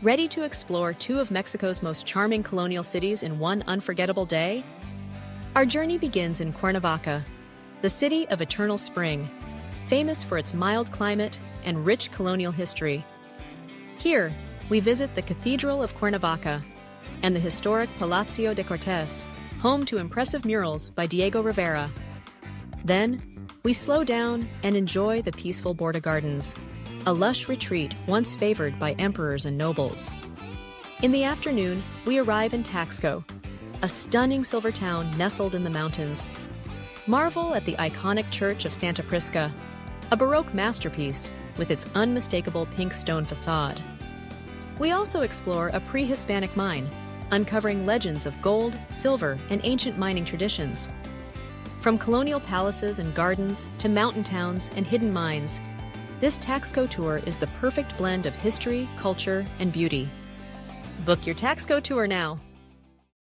Ready to explore two of Mexico's most charming colonial cities in one unforgettable day? Our journey begins in Cuernavaca, the city of eternal spring, famous for its mild climate and rich colonial history. Here, we visit the Cathedral of Cuernavaca and the historic Palacio de Cortés, home to impressive murals by Diego Rivera. Then, we slow down and enjoy the peaceful Borda Gardens, a lush retreat once favored by emperors and nobles. In the afternoon, we arrive in Taxco, a stunning silver town nestled in the mountains. Marvel at the iconic Church of Santa Prisca, a Baroque masterpiece with its unmistakable pink stone facade. We also explore a pre-Hispanic mine, uncovering legends of gold, silver, and ancient mining traditions. From colonial palaces and gardens to mountain towns and hidden mines, this Taxco tour is the perfect blend of history, culture, and beauty. Book your Taxco tour now.